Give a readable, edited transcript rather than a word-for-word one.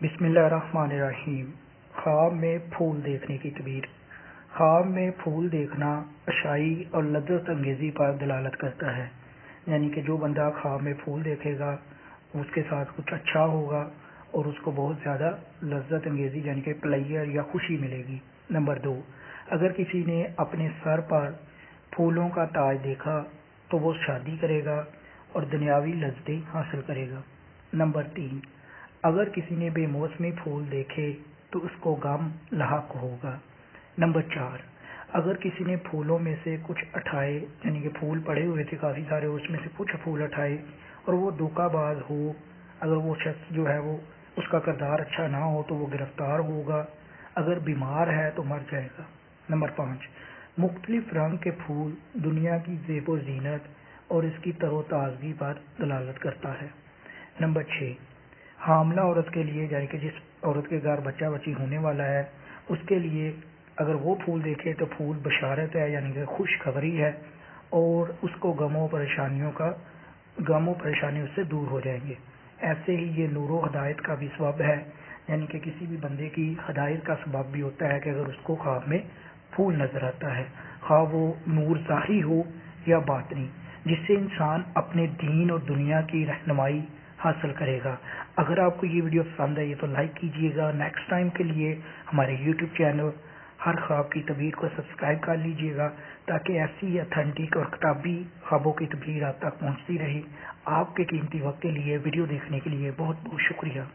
बिस्मिल्लाहिर्रहमानिर्रहीम। ख्वाब में फूल देखने की तबीर। ख्वाब में फूल देखना अशाई और लज्जत अंगेज़ी पर दलालत करता है, यानी कि जो बंदा ख्वाब में फूल देखेगा उसके साथ कुछ अच्छा होगा और उसको बहुत ज़्यादा लज्जत अंगेज़ी यानी कि प्लेजर या खुशी मिलेगी। नंबर 2, अगर किसी ने अपने सर पर फूलों का ताज देखा तो वो शादी करेगा और दुनियावी लज्जतें हासिल करेगा। नंबर 3, अगर किसी ने बेमौसमी फूल देखे तो उसको गम लाहक होगा। नंबर 4, अगर किसी ने फूलों में से कुछ उठाए, यानी कि फूल पड़े हुए थे काफ़ी सारे, उसमें से कुछ फूल उठाए और वो धोखाबाज हो, अगर वो शख्स जो है वो उसका किरदार अच्छा ना हो तो वो गिरफ्तार होगा, अगर बीमार है तो मर जाएगा। नंबर 5, मुख्तलिफ रंग के फूल दुनिया की ज़ेब ज़ीनत और इसकी तरोताज़गी पर दलालत करता है। नंबर 6, हामला औरत के लिए, यानी कि जिस औरत के घर बच्चा बच्ची होने वाला है उसके लिए अगर वो फूल देखे तो फूल बशारत है, यानी कि खुशखबरी है और उसको गमों परेशानी उससे दूर हो जाएंगे। ऐसे ही ये नूर व हदायत का भी सबब है, यानी कि किसी भी बंदे की हदायत का सबब भी होता है कि अगर उसको ख्वाब में फूल नजर आता है, ख्वाह वो नूर ज़ाहिरी हो या बातनी, जिससे इंसान अपने दीन और दुनिया की रहनुमाई हासिल करेगा। अगर आपको ये वीडियो पसंद आई तो लाइक कीजिएगा। नेक्स्ट टाइम के लिए हमारे यूट्यूब चैनल हर ख्वाब की तबीर को सब्सक्राइब कर लीजिएगा, ताकि ऐसी अथेंटिक और किताबी ख्वाबों की तबीर आप तक पहुँचती रहे। आपके कीमती वक्त के लिए वीडियो देखने के लिए बहुत बहुत शुक्रिया।